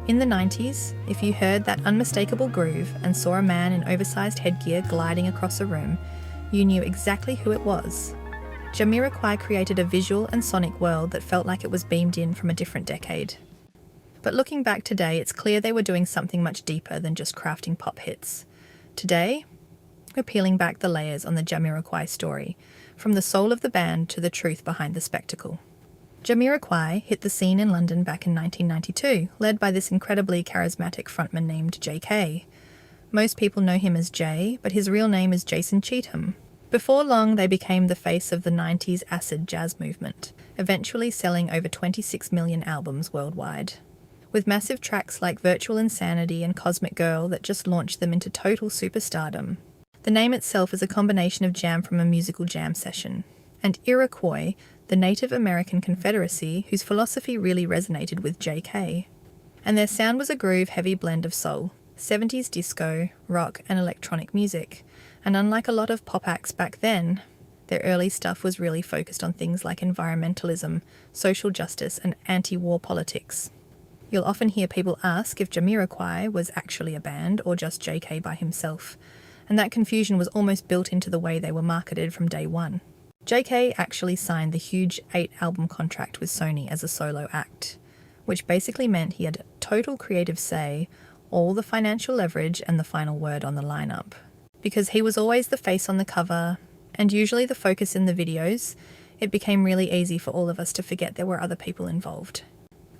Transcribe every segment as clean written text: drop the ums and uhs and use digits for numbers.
In the 90s, if you heard that unmistakable groove and saw a man in oversized headgear gliding across a room, you knew exactly who it was. Jamiroquai created a visual and sonic world that felt like it was beamed in from a different decade. But looking back today, it's clear they were doing something much deeper than just crafting pop hits. Today, we're peeling back the layers on the Jamiroquai story, from the soul of the band to the truth behind the spectacle. Jamiroquai hit the scene in London back in 1992, led by this incredibly charismatic frontman named JK. Most people know him as Jay, but his real name is Jason Cheatham. Before long, they became the face of the 90s acid jazz movement, eventually selling over 26 million albums worldwide. With massive tracks like Virtual Insanity and Cosmic Girl that just launched them into total superstardom. The name itself is a combination of jam from a musical jam session, and Iroquois, the Native American Confederacy, whose philosophy really resonated with JK. And their sound was a groove-heavy blend of soul, 70s disco, rock and electronic music, and unlike a lot of pop acts back then, their early stuff was really focused on things like environmentalism, social justice and anti-war politics. You'll often hear people ask if Jamiroquai was actually a band or just JK by himself, and that confusion was almost built into the way they were marketed from day one. JK actually signed the huge 8-album contract with Sony as a solo act, which basically meant he had total creative say, all the financial leverage and the final word on the lineup. Because he was always the face on the cover, and usually the focus in the videos, it became really easy for all of us to forget there were other people involved.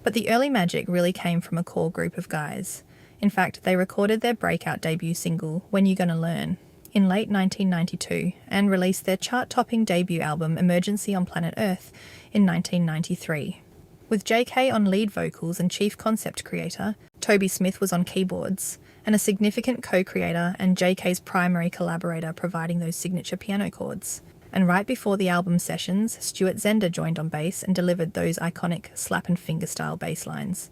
But the early magic really came from a core group of guys. In fact, they recorded their breakout debut single, When You Gonna Learn, in late 1992 and released their chart-topping debut album Emergency on Planet Earth in 1993. With JK on lead vocals and chief concept creator, Toby Smith was on keyboards, and a significant co-creator and JK's primary collaborator providing those signature piano chords. And right before the album sessions, Stuart Zender joined on bass and delivered those iconic slap and finger style bass lines,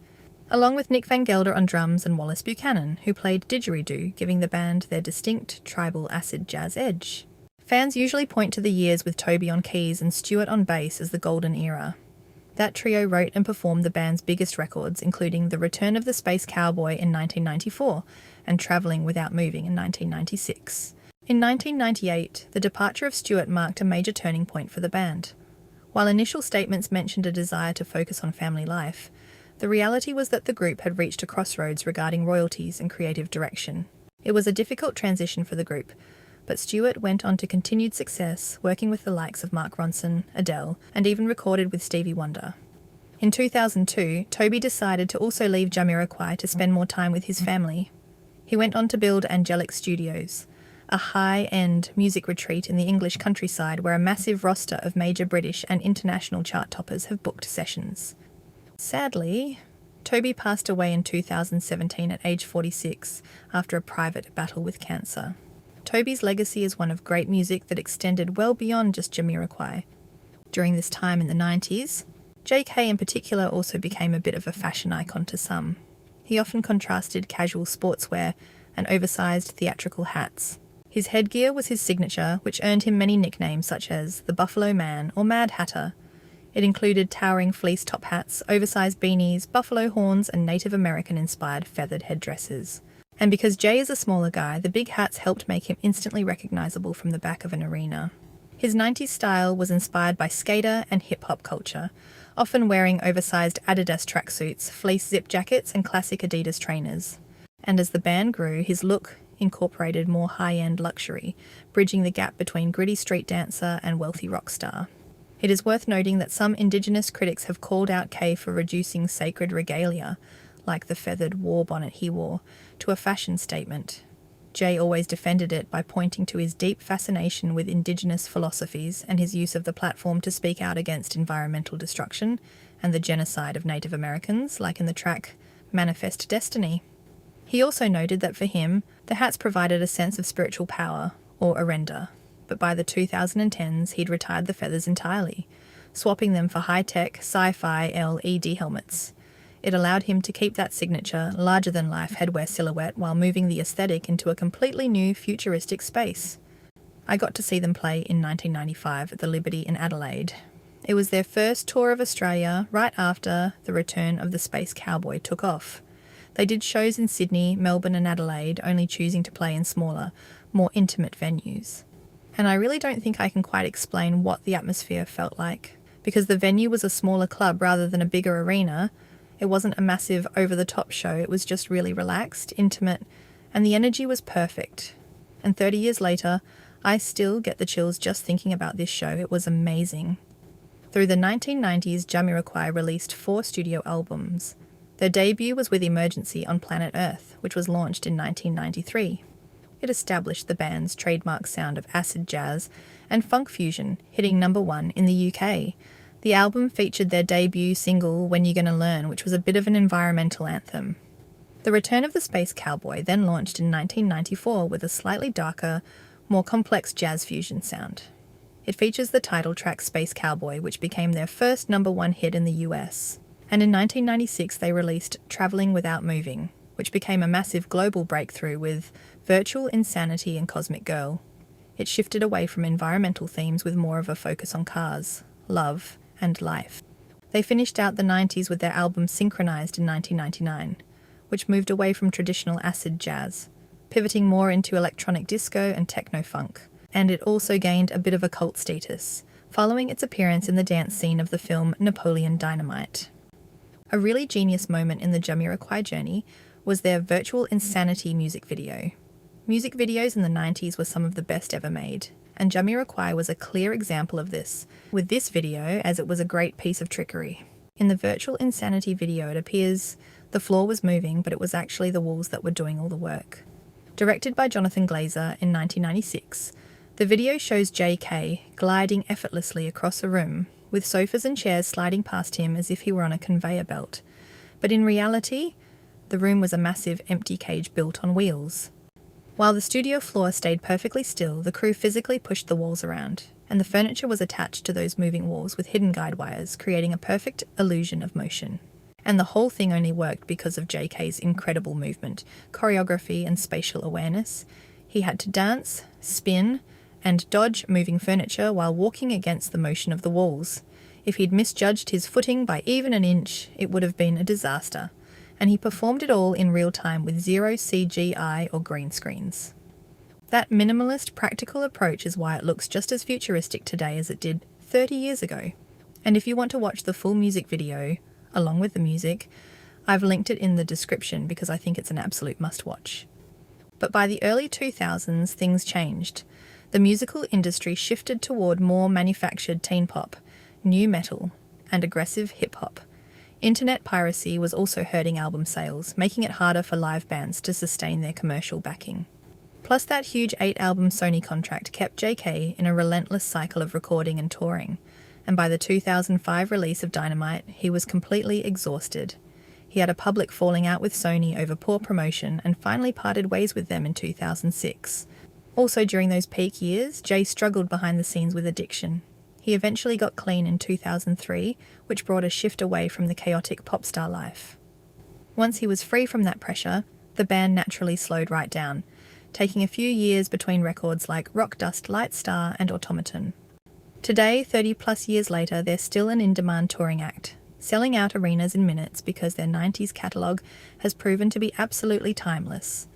along with Nick Van Gelder on drums and Wallace Buchanan, who played didgeridoo, giving the band their distinct tribal acid jazz edge. Fans usually point to the years with Toby on keys and Stuart on bass as the golden era. That trio wrote and performed the band's biggest records, including The Return of the Space Cowboy in 1994 and Travelling Without Moving in 1996. In 1998, the departure of Stuart marked a major turning point for the band. While initial statements mentioned a desire to focus on family life, the reality was that the group had reached a crossroads regarding royalties and creative direction. It was a difficult transition for the group, but Stuart went on to continued success, working with the likes of Mark Ronson, Adele, and even recorded with Stevie Wonder. In 2002, Toby decided to also leave Jamiroquai to spend more time with his family. He went on to build Angelic Studios, a high-end music retreat in the English countryside where a massive roster of major British and international chart toppers have booked sessions. Sadly, Toby passed away in 2017 at age 46 after a private battle with cancer. Toby's legacy is one of great music that extended well beyond just Jamiroquai. During this time in the 90s, JK in particular also became a bit of a fashion icon to some. He often contrasted casual sportswear and oversized theatrical hats. His headgear was his signature, which earned him many nicknames such as the Buffalo Man or Mad Hatter. It included towering fleece top hats, oversized beanies, buffalo horns, and Native American-inspired feathered headdresses. And because Jay is a smaller guy, the big hats helped make him instantly recognizable from the back of an arena. His 90s style was inspired by skater and hip-hop culture, often wearing oversized Adidas tracksuits, fleece zip jackets, and classic Adidas trainers. And as the band grew, his look incorporated more high-end luxury, bridging the gap between gritty street dancer and wealthy rock star. It is worth noting that some Indigenous critics have called out Kay for reducing sacred regalia, like the feathered war bonnet he wore, to a fashion statement. Jay always defended it by pointing to his deep fascination with Indigenous philosophies and his use of the platform to speak out against environmental destruction and the genocide of Native Americans, like in the track Manifest Destiny. He also noted that for him, the hats provided a sense of spiritual power, or arenda, but by the 2010s he'd retired the feathers entirely, swapping them for high-tech, sci-fi LED helmets. It allowed him to keep that signature, larger-than-life headwear silhouette while moving the aesthetic into a completely new, futuristic space. I got to see them play in 1995 at the Liberty in Adelaide. It was their first tour of Australia right after the return of the Space Cowboy took off. They did shows in Sydney, Melbourne and Adelaide, only choosing to play in smaller, more intimate venues. And I really don't think I can quite explain what the atmosphere felt like. Because the venue was a smaller club rather than a bigger arena, it wasn't a massive over-the-top show, it was just really relaxed, intimate, and the energy was perfect. And 30 years later, I still get the chills just thinking about this show. It was amazing. Through the 1990s, Jamiroquai released 4 studio albums. Their debut was with Emergency on Planet Earth, which was launched in 1993. It established the band's trademark sound of acid jazz and funk fusion, hitting #1 in the UK. The album featured their debut single, When You Gonna Learn, which was a bit of an environmental anthem. The Return of the Space Cowboy then launched in 1994 with a slightly darker, more complex jazz fusion sound. It features the title track Space Cowboy, which became their first #1 hit in the US. And in 1996 they released Traveling Without Moving, which became a massive global breakthrough with Virtual Insanity and Cosmic Girl. It shifted away from environmental themes with more of a focus on cars, love, and life. They finished out the 90s with their album Synchronized in 1999, which moved away from traditional acid jazz, pivoting more into electronic disco and techno-funk. And it also gained a bit of a cult status, following its appearance in the dance scene of the film Napoleon Dynamite. A really genius moment in the Jamiroquai journey was their Virtual Insanity music video. Music videos in the 90s were some of the best ever made, and Jamiroquai was a clear example of this, with this video as it was a great piece of trickery. In the Virtual Insanity video it appears the floor was moving, but it was actually the walls that were doing all the work. Directed by Jonathan Glazer in 1996, the video shows JK gliding effortlessly across a room, with sofas and chairs sliding past him as if he were on a conveyor belt. But in reality, the room was a massive empty cage built on wheels. While the studio floor stayed perfectly still, the crew physically pushed the walls around, and the furniture was attached to those moving walls with hidden guide wires, creating a perfect illusion of motion. And the whole thing only worked because of JK's incredible movement, choreography, and spatial awareness. He had to dance, spin, and dodge moving furniture while walking against the motion of the walls. If he'd misjudged his footing by even an inch, it would have been a disaster. And he performed it all in real time with zero CGI or green screens. That minimalist, practical approach is why it looks just as futuristic today as it did 30 years ago. And if you want to watch the full music video, along with the music, I've linked it in the description because I think it's an absolute must-watch. But by the early 2000s, things changed. The musical industry shifted toward more manufactured teen pop, nu metal, and aggressive hip-hop. Internet piracy was also hurting album sales, making it harder for live bands to sustain their commercial backing. Plus, that huge 8-album Sony contract kept JK in a relentless cycle of recording and touring, and by the 2005 release of Dynamite, he was completely exhausted. He had a public falling out with Sony over poor promotion and finally parted ways with them in 2006. Also during those peak years, Jay struggled behind the scenes with addiction. He eventually got clean in 2003, which brought a shift away from the chaotic pop star life. Once he was free from that pressure, the band naturally slowed right down, taking a few years between records like Rock Dust Light Star and Automaton. Today, 30-plus years later, they're still an in-demand touring act, selling out arenas in minutes because their 90s catalogue has proven to be absolutely timeless.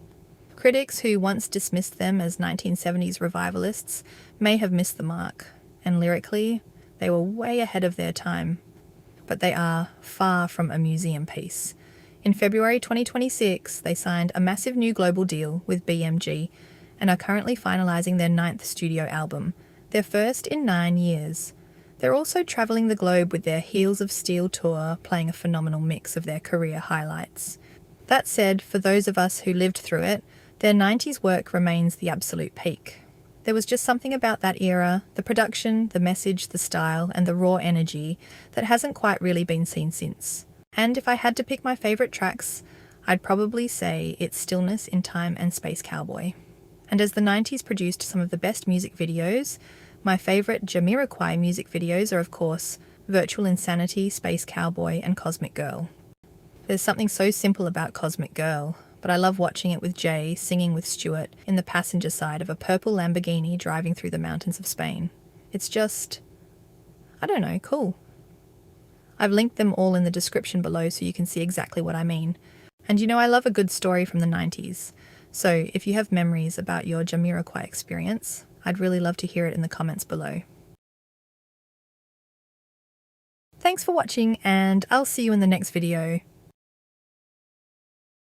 Critics who once dismissed them as 1970s revivalists may have missed the mark, and lyrically, they were way ahead of their time. But they are far from a museum piece. In February 2026, they signed a massive new global deal with BMG and are currently finalising their 9th studio album, their first in 9 years. They're also travelling the globe with their Heels of Steel tour, playing a phenomenal mix of their career highlights. That said, for those of us who lived through it, their 90s work remains the absolute peak. There was just something about that era, the production, the message, the style, and the raw energy that hasn't quite really been seen since. And if I had to pick my favourite tracks, I'd probably say it's Stillness in Time and Space Cowboy. And as the 90s produced some of the best music videos, my favourite Jamiroquai music videos are of course Virtual Insanity, Space Cowboy, and Cosmic Girl. There's something so simple about Cosmic Girl, but I love watching it with Jay singing with Stuart in the passenger side of a purple Lamborghini driving through the mountains of Spain. It's just, I don't know, cool. I've linked them all in the description below so you can see exactly what I mean. And you know, I love a good story from the 90s. So if you have memories about your Jamiroquai experience, I'd really love to hear it in the comments below. Thanks for watching, and I'll see you in the next video.